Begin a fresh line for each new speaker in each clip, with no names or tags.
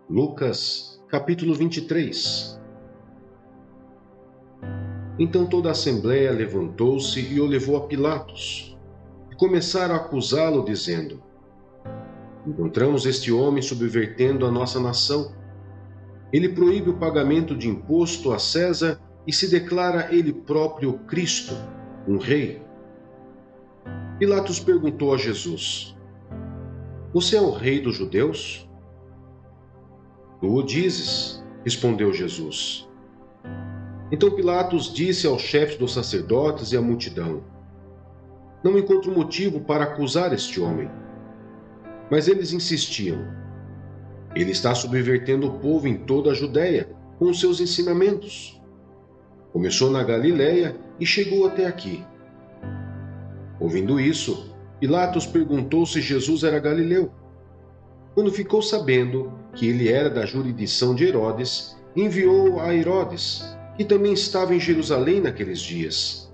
Lucas, capítulo 23. Então toda a assembleia levantou-se e o levou a Pilatos. E começaram a acusá-lo, dizendo: Encontramos este homem subvertendo a nossa nação. Ele proíbe o pagamento de imposto a César e se declara ele próprio Cristo, um rei. Pilatos perguntou a Jesus: Você é o rei dos judeus? Tu o dizes, respondeu Jesus. Então Pilatos disse aos chefes dos sacerdotes e à multidão: Não encontro motivo para acusar este homem. Mas eles insistiam: Ele está subvertendo o povo em toda a Judéia com os seus ensinamentos. Começou na Galiléia e chegou até aqui. Ouvindo isso, Pilatos perguntou se Jesus era galileu. Quando ficou sabendo que ele era da jurisdição de Herodes, enviou a Herodes, que também estava em Jerusalém naqueles dias.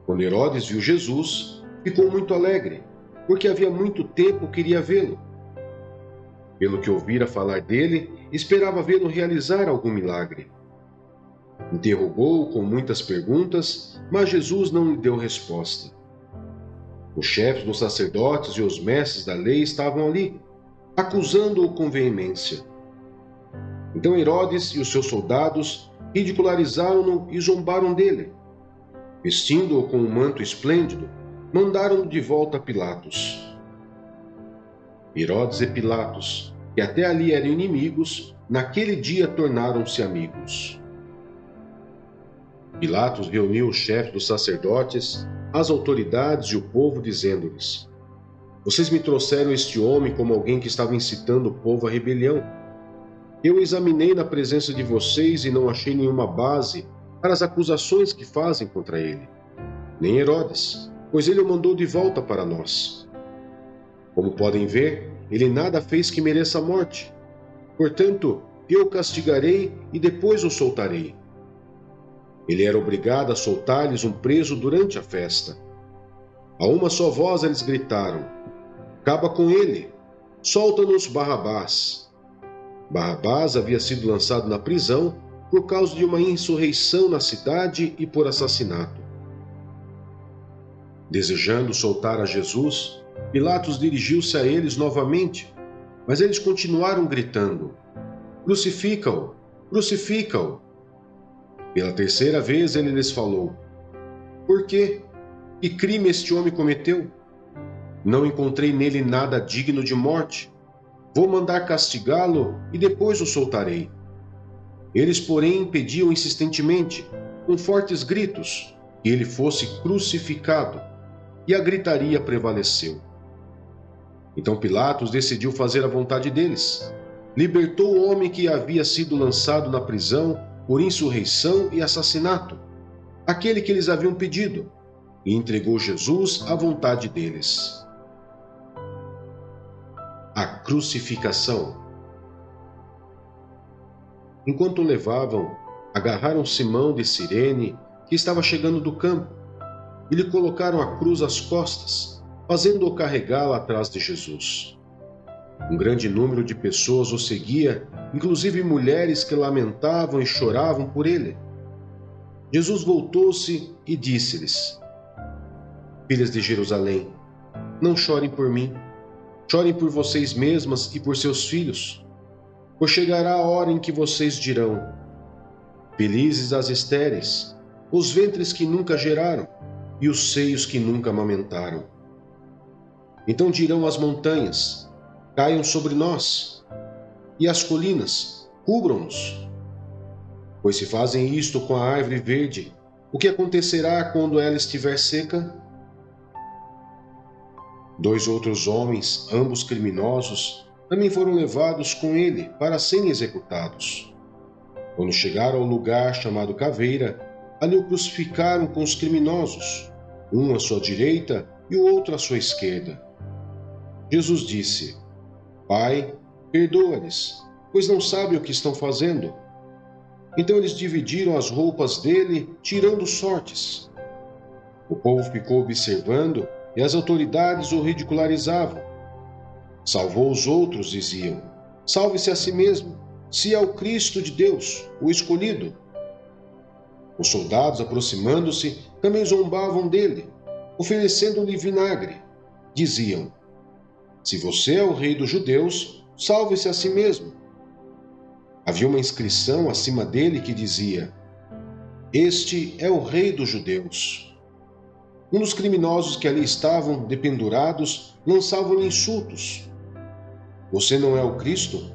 Quando Herodes viu Jesus, ficou muito alegre, porque havia muito tempo queria vê-lo. Pelo que ouvira falar dele, esperava vê-lo realizar algum milagre. Interrogou-o com muitas perguntas, mas Jesus não lhe deu resposta. Os chefes dos sacerdotes e os mestres da lei estavam ali, acusando-o com veemência. Então Herodes e os seus soldados ridicularizaram-no e zombaram dele. Vestindo-o com um manto esplêndido, mandaram-no de volta a Pilatos. Herodes e Pilatos, que até ali eram inimigos, naquele dia tornaram-se amigos. Pilatos reuniu os chefes dos sacerdotes, as autoridades e o povo, dizendo-lhes: Vocês me trouxeram este homem como alguém que estava incitando o povo à rebelião. Eu examinei na presença de vocês e não achei nenhuma base para as acusações que fazem contra ele. Nem Herodes, pois ele o mandou de volta para nós. Como podem ver, ele nada fez que mereça a morte. Portanto, eu o castigarei e depois o soltarei. Ele era obrigado a soltar-lhes um preso durante a festa. A uma só voz eles gritaram: Acaba com ele! Solta-nos Barrabás! Barrabás havia sido lançado na prisão por causa de uma insurreição na cidade e por assassinato. Desejando soltar a Jesus, Pilatos dirigiu-se a eles novamente, mas eles continuaram gritando: Crucifica-o! Crucifica-o! Pela terceira vez ele lhes falou: Por quê? Que crime este homem cometeu? Não encontrei nele nada digno de morte. Vou mandar castigá-lo e depois o soltarei. Eles, porém, pediam insistentemente, com fortes gritos, que ele fosse crucificado, e a gritaria prevaleceu. Então Pilatos decidiu fazer a vontade deles. Libertou o homem que havia sido lançado na prisão por insurreição e assassinato, aquele que eles haviam pedido, e entregou Jesus à vontade deles. A crucificação. Enquanto o levavam, agarraram Simão de Cirene, que estava chegando do campo, e lhe colocaram a cruz às costas, fazendo-o carregá-la atrás de Jesus. Um grande número de pessoas o seguia, inclusive mulheres que lamentavam e choravam por ele. Jesus voltou-se e disse-lhes: Filhas de Jerusalém, não chorem por mim, chorem por vocês mesmas e por seus filhos, pois chegará a hora em que vocês dirão: Felizes as estéreis, os ventres que nunca geraram e os seios que nunca amamentaram. Então dirão às montanhas: Caiam sobre nós, e as colinas: cubram-nos. Pois se fazem isto com a árvore verde, o que acontecerá quando ela estiver seca? 2 outros homens, ambos criminosos, também foram levados com ele para serem executados. Quando chegaram ao lugar chamado Caveira, ali o crucificaram com os criminosos, um à sua direita e o outro à sua esquerda. Jesus disse: Pai, perdoa-lhes, pois não sabem o que estão fazendo. Então eles dividiram as roupas dele, tirando sortes. O povo ficou observando e as autoridades o ridicularizavam. Salvou os outros, diziam. Salve-se a si mesmo, se é o Cristo de Deus, o escolhido. Os soldados, aproximando-se, também zombavam dele, oferecendo-lhe vinagre. Diziam: se você é o rei dos judeus, salve-se a si mesmo. Havia uma inscrição acima dele que dizia: este é o rei dos judeus. Um dos criminosos que ali estavam dependurados lançavam-lhe insultos: você não é o Cristo?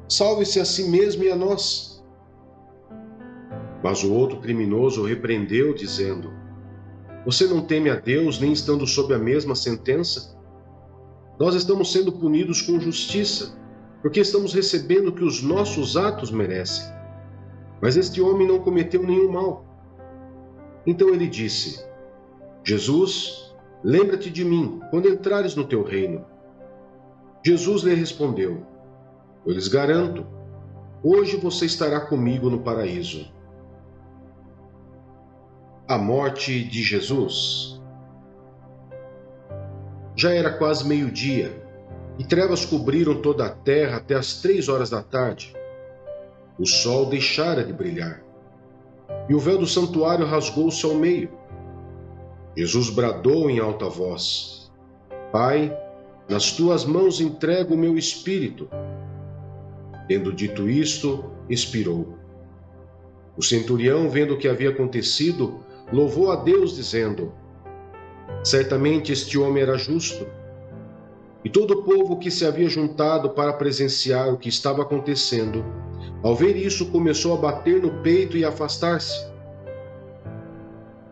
Salve-se a si mesmo e a nós. Mas o outro criminoso o repreendeu, dizendo: você não teme a Deus, nem estando sob a mesma sentença? Nós estamos sendo punidos com justiça, porque estamos recebendo o que os nossos atos merecem. Mas este homem não cometeu nenhum mal. Então ele disse: Jesus, lembra-te de mim quando entrares no teu reino. Jesus lhe respondeu: eu lhes garanto, hoje você estará comigo no paraíso. A morte de Jesus. Já era quase meio-dia, e trevas cobriram toda a terra até as 3 horas da tarde. O sol deixara de brilhar, e o véu do santuário rasgou-se ao meio. Jesus bradou em alta voz: Pai, nas tuas mãos entrego o meu espírito. Tendo dito isto, expirou. O centurião, vendo o que havia acontecido, louvou a Deus, dizendo: certamente este homem era justo. E todo o povo que se havia juntado para presenciar o que estava acontecendo, ao ver isso, começou a bater no peito e a afastar-se.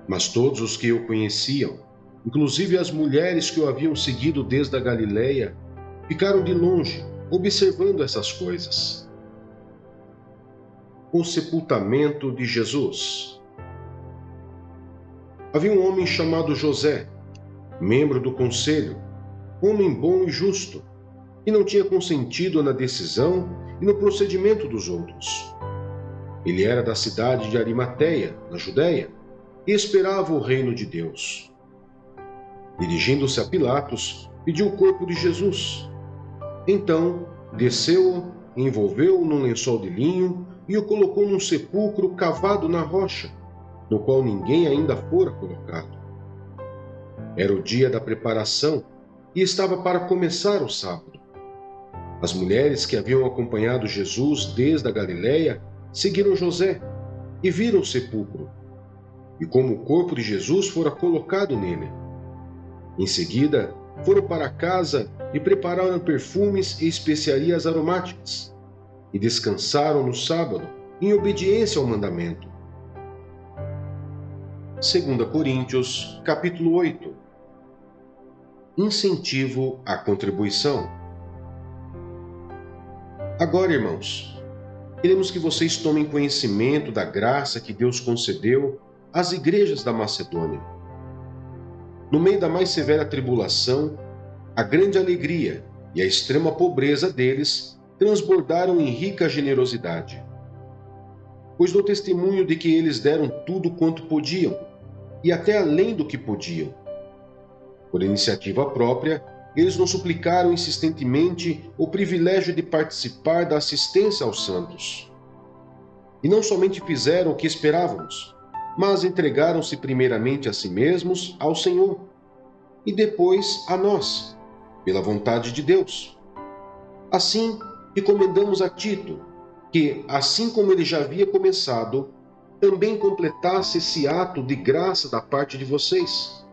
Mas todos os que o conheciam, inclusive as mulheres que o haviam seguido desde a Galileia, ficaram de longe, observando essas coisas. O sepultamento de Jesus. Havia um homem chamado José, membro do conselho, homem bom e justo, que não tinha consentido na decisão e no procedimento dos outros. Ele era da cidade de Arimateia, na Judéia, e esperava o reino de Deus. Dirigindo-se a Pilatos, pediu o corpo de Jesus. Então, desceu-o, envolveu-o num lençol de linho e o colocou num sepulcro cavado na rocha, no qual ninguém ainda fora colocado. Era o dia da preparação e estava para começar o sábado. As mulheres que haviam acompanhado Jesus desde a Galileia seguiram José e viram o sepulcro, e como o corpo de Jesus fora colocado nele. Em seguida, foram para casa e prepararam perfumes e especiarias aromáticas, e descansaram no sábado, em obediência ao mandamento. 2 Coríntios, capítulo 8. Incentivo à contribuição. Agora, irmãos, queremos que vocês tomem conhecimento da graça que Deus concedeu às igrejas da Macedônia. No meio da mais severa tribulação, a grande alegria e a extrema pobreza deles transbordaram em rica generosidade. Pois dou testemunho de que eles deram tudo quanto podiam, e até além do que podiam. Por iniciativa própria, eles nos suplicaram insistentemente o privilégio de participar da assistência aos santos. E não somente fizeram o que esperávamos, mas entregaram-se primeiramente a si mesmos ao Senhor, e depois a nós, pela vontade de Deus. Assim, recomendamos a Tito, que, assim como ele já havia começado, também completasse esse ato de graça da parte de vocês.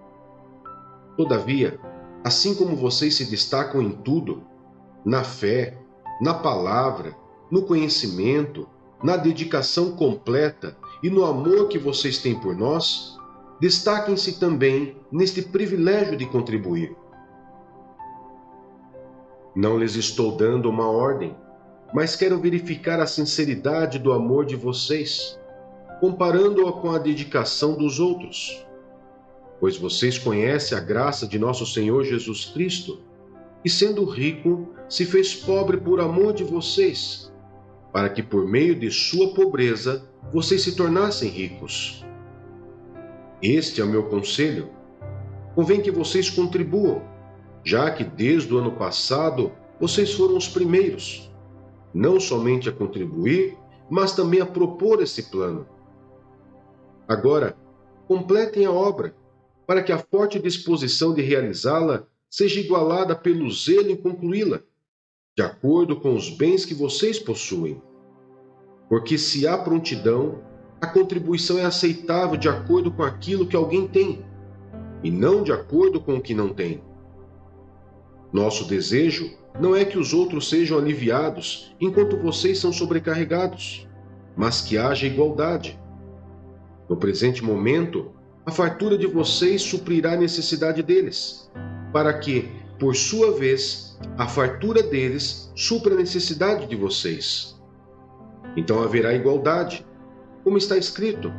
Todavia, assim como vocês se destacam em tudo, na fé, na palavra, no conhecimento, na dedicação completa e no amor que vocês têm por nós, destaquem-se também neste privilégio de contribuir. Não lhes estou dando uma ordem, mas quero verificar a sinceridade do amor de vocês, comparando-a com a dedicação dos outros. Pois vocês conhecem a graça de nosso Senhor Jesus Cristo, que, sendo rico, se fez pobre por amor de vocês, para que por meio de sua pobreza vocês se tornassem ricos. Este é o meu conselho. Convém que vocês contribuam, já que desde o ano passado vocês foram os primeiros. não somente a contribuir, mas também a propor esse plano. Agora, completem a obra, para que a forte disposição de realizá-la seja igualada pelo zelo em concluí-la, de acordo com os bens que vocês possuem. Porque se há prontidão, a contribuição é aceitável de acordo com aquilo que alguém tem, e não de acordo com o que não tem. Nosso desejo não é que os outros sejam aliviados enquanto vocês são sobrecarregados, mas que haja igualdade. No presente momento, a fartura de vocês suprirá a necessidade deles, para que, por sua vez, a fartura deles supra a necessidade de vocês. Então haverá igualdade, como está escrito: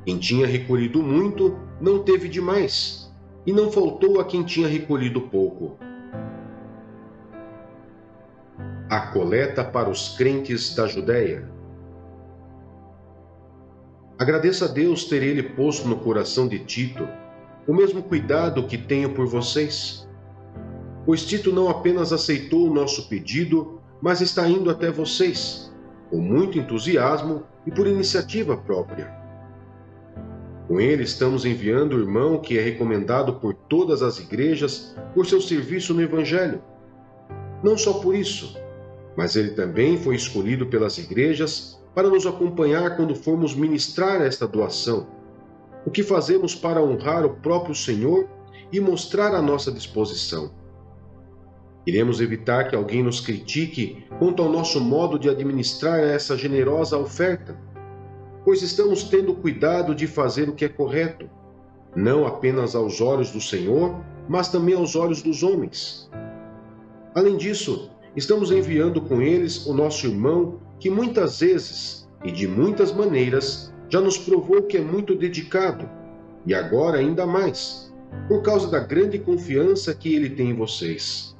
quem tinha recolhido muito, não teve demais, e não faltou a quem tinha recolhido pouco. A coleta para os crentes da Judéia. Agradeço a Deus ter Ele posto no coração de Tito o mesmo cuidado que tenho por vocês. Pois Tito não apenas aceitou o nosso pedido, mas está indo até vocês, com muito entusiasmo e por iniciativa própria. Com ele estamos enviando o irmão que é recomendado por todas as igrejas por seu serviço no Evangelho. Não só por isso, mas ele também foi escolhido pelas igrejas para nos acompanhar quando formos ministrar esta doação, o que fazemos para honrar o próprio Senhor e mostrar a nossa disposição. Iremos evitar que alguém nos critique quanto ao nosso modo de administrar essa generosa oferta, pois estamos tendo cuidado de fazer o que é correto, não apenas aos olhos do Senhor, mas também aos olhos dos homens. Além disso, estamos enviando com eles o nosso irmão que muitas vezes e de muitas maneiras já nos provou que é muito dedicado, e agora ainda mais, por causa da grande confiança que ele tem em vocês.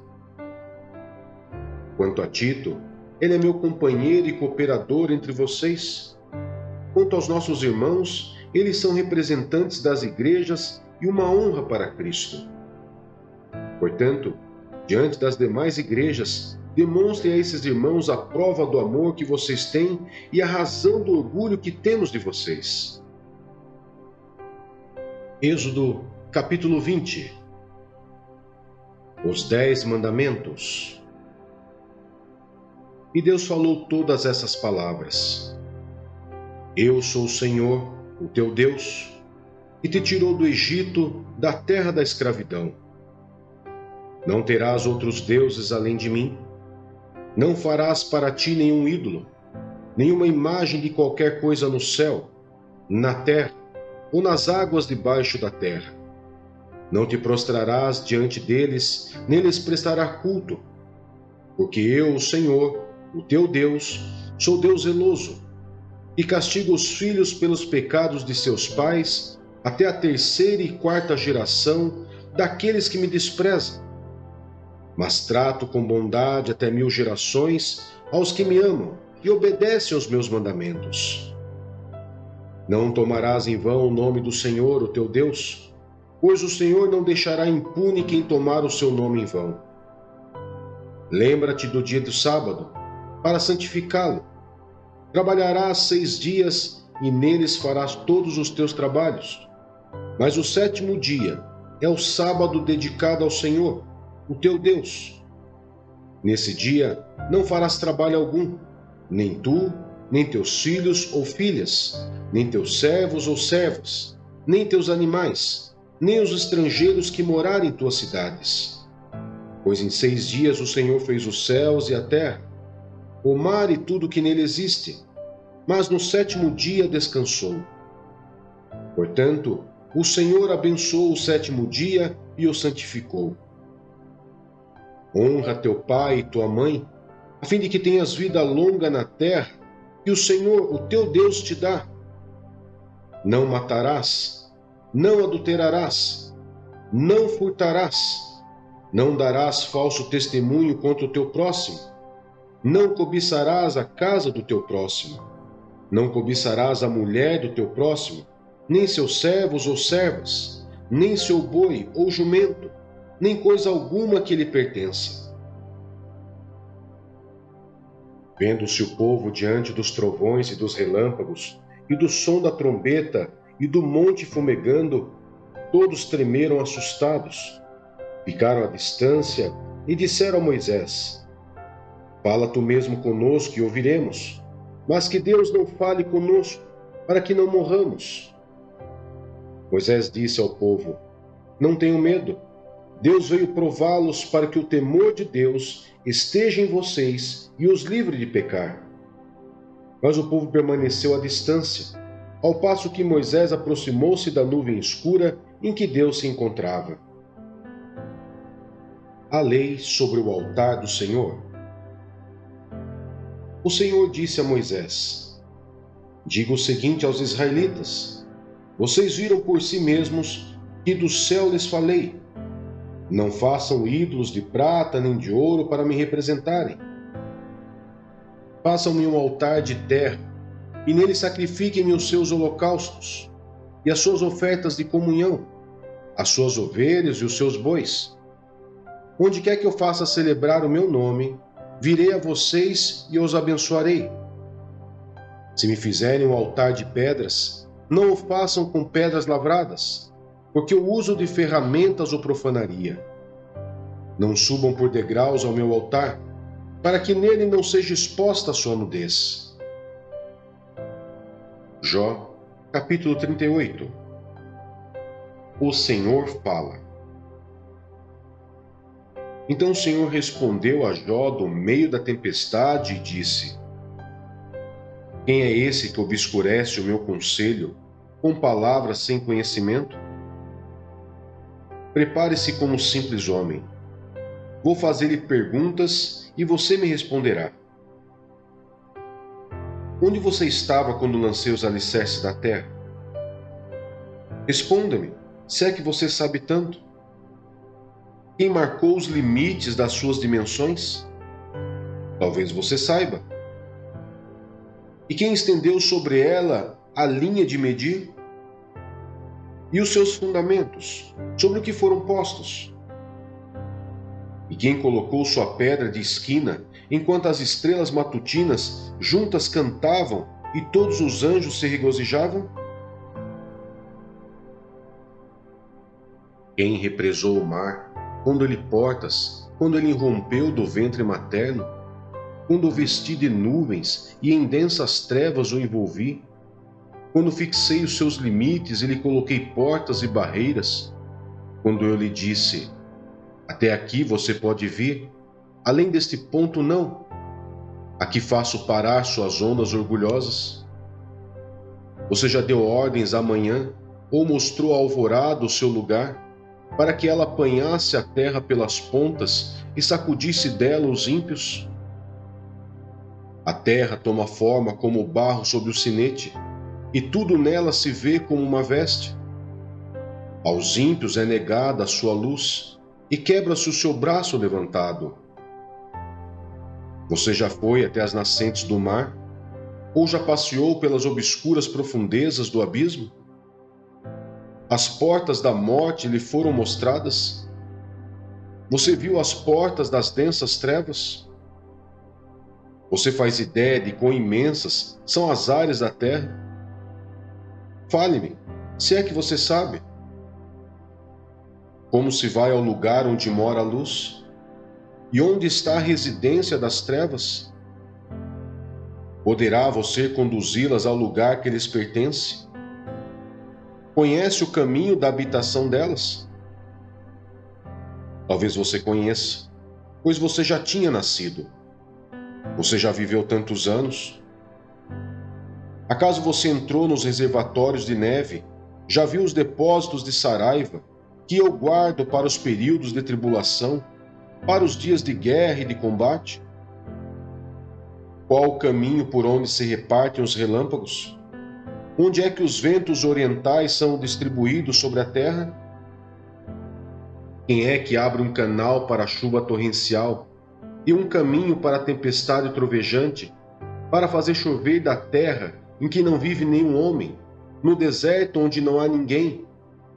Quanto a Tito, ele é meu companheiro e cooperador entre vocês. Quanto aos nossos irmãos, eles são representantes das igrejas e uma honra para Cristo. Portanto, diante das demais igrejas, demonstrem a esses irmãos a prova do amor que vocês têm e a razão do orgulho que temos de vocês. Êxodo, capítulo 20. Os 10 mandamentos. E Deus falou todas essas palavras. Eu sou o Senhor, o teu Deus, que te tirou do Egito, da terra da escravidão. Não terás outros deuses além de mim. Não farás para ti nenhum ídolo, nenhuma imagem de qualquer coisa no céu, na terra ou nas águas debaixo da terra. Não te prostrarás diante deles, nem lhes prestarás culto, porque eu, o Senhor, o teu Deus, sou Deus zeloso, e castigo os filhos pelos pecados de seus pais até a 3ª e 4ª geração daqueles que me desprezam. Mas trato com bondade até 1000 gerações aos que me amam e obedecem aos meus mandamentos. Não tomarás em vão o nome do Senhor, o teu Deus, pois o Senhor não deixará impune quem tomar o seu nome em vão. Lembra-te do dia do sábado, para santificá-lo. Trabalharás 6 dias e neles farás todos os teus trabalhos. Mas o 7º dia é o sábado dedicado ao Senhor, o teu Deus. Nesse dia não farás trabalho algum, nem tu, nem teus filhos ou filhas, nem teus servos ou servas, nem teus animais, nem os estrangeiros que morarem em tuas cidades. Pois em 6 dias o Senhor fez os céus e a terra, o mar e tudo que nele existe, mas no 7º dia descansou. Portanto, o Senhor abençoou o 7º dia e o santificou. Honra teu pai e tua mãe, a fim de que tenhas vida longa na terra, que o Senhor, o teu Deus, te dá. Não matarás, não adulterarás, não furtarás, não darás falso testemunho contra o teu próximo, não cobiçarás a casa do teu próximo, não cobiçarás a mulher do teu próximo, nem seus servos ou servas, nem seu boi ou jumento, nem coisa alguma que lhe pertença. Vendo-se o povo diante dos trovões e dos relâmpagos, e do som da trombeta e do monte fumegando, todos tremeram assustados. Ficaram à distância e disseram a Moisés: Fala tu mesmo conosco e ouviremos, mas que Deus não fale conosco, para que não morramos. Moisés disse ao povo: Não tenham medo. Deus veio prová-los para que o temor de Deus esteja em vocês e os livre de pecar. Mas o povo permaneceu à distância, ao passo que Moisés aproximou-se da nuvem escura em que Deus se encontrava. A lei sobre o altar do Senhor. O Senhor disse a Moisés: Diga o seguinte aos israelitas: Vocês viram por si mesmos que do céu lhes falei. Não façam ídolos de prata nem de ouro para me representarem. Façam-me um altar de terra, e nele sacrifiquem-me os seus holocaustos, e as suas ofertas de comunhão, as suas ovelhas e os seus bois. Onde quer que eu faça celebrar o meu nome, virei a vocês e os abençoarei. Se me fizerem um altar de pedras, não o façam com pedras lavradas, porque o uso de ferramentas o profanaria. Não subam por degraus ao meu altar, para que nele não seja exposta a sua nudez. Jó, capítulo 38. O Senhor fala. Então o Senhor respondeu a Jó do meio da tempestade e disse: Quem é esse que obscurece o meu conselho com palavras sem conhecimento? Prepare-se como simples homem. Vou fazer-lhe perguntas e você me responderá. Onde você estava quando lancei os alicerces da terra? Responda-me, se é que você sabe tanto. Quem marcou os limites das suas dimensões? Talvez você saiba. E quem estendeu sobre ela a linha de medir? E os seus fundamentos, sobre o que foram postos? E quem colocou sua pedra de esquina, enquanto as estrelas matutinas juntas cantavam e todos os anjos se regozijavam? Quem represou o mar, quando ele portas, quando ele irrompeu do ventre materno, quando o vesti de nuvens e em densas trevas o envolvi, quando fixei os seus limites e lhe coloquei portas e barreiras, quando eu lhe disse: Até aqui você pode vir, além deste ponto não. Aqui faço parar suas ondas orgulhosas. Você já deu ordens amanhã, ou mostrou à alvorada o seu lugar, para que ela apanhasse a terra pelas pontas e sacudisse dela os ímpios? A terra toma forma como o barro sobre o sinete, e tudo nela se vê como uma veste. Aos ímpios é negada a sua luz, e quebra-se o seu braço levantado. Você já foi até as nascentes do mar? Ou já passeou pelas obscuras profundezas do abismo? As portas da morte lhe foram mostradas? Você viu as portas das densas trevas? Você faz ideia de quão imensas são as áreas da terra? Fale-me, se é que você sabe. Como se vai ao lugar onde mora a luz? E onde está a residência das trevas? Poderá você conduzi-las ao lugar que lhes pertence? Conhece o caminho da habitação delas? Talvez você conheça, pois você já tinha nascido. Você já viveu tantos anos. Acaso você entrou nos reservatórios de neve, já viu os depósitos de saraiva, que eu guardo para os períodos de tribulação, para os dias de guerra e de combate? Qual o caminho por onde se repartem os relâmpagos? Onde é que os ventos orientais são distribuídos sobre a terra? Quem é que abre um canal para a chuva torrencial e um caminho para a tempestade trovejante, para fazer chover da terra em que não vive nenhum homem, no deserto onde não há ninguém,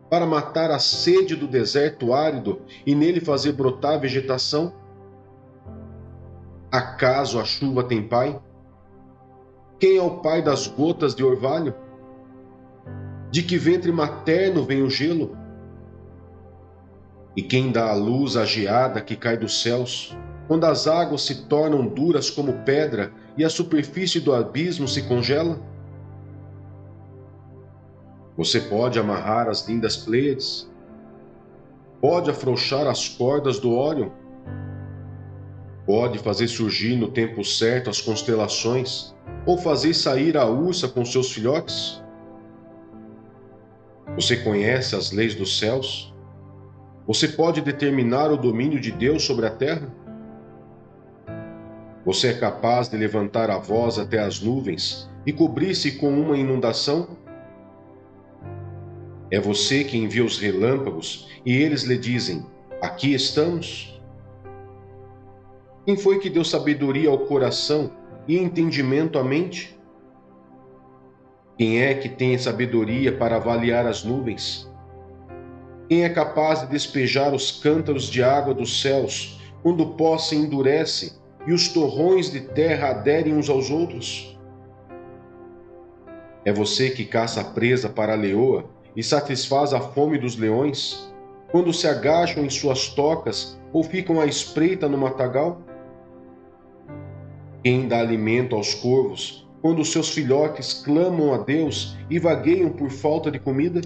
para matar a sede do deserto árido e nele fazer brotar vegetação? Acaso a chuva tem pai? Quem é o pai das gotas de orvalho? De que ventre materno vem o gelo? E quem dá à luz a geada que cai dos céus, quando as águas se tornam duras como pedra e a superfície do abismo se congela? Você pode amarrar as lindas Pleiades? Pode afrouxar as cordas do Órion? Pode fazer surgir no tempo certo as constelações, ou fazer sair a ursa com seus filhotes? Você conhece as leis dos céus? Você pode determinar o domínio de Deus sobre a terra? Você é capaz de levantar a voz até as nuvens e cobrir-se com uma inundação? É você que envia os relâmpagos e eles lhe dizem: aqui estamos? Quem foi que deu sabedoria ao coração e entendimento à mente? Quem é que tem sabedoria para avaliar as nuvens? Quem é capaz de despejar os cântaros de água dos céus, quando o pó se endurece e os torrões de terra aderem uns aos outros? É você que caça a presa para a leoa e satisfaz a fome dos leões, quando se agacham em suas tocas ou ficam à espreita no matagal? Quem dá alimento aos corvos, quando seus filhotes clamam a Deus e vagueiam por falta de comida?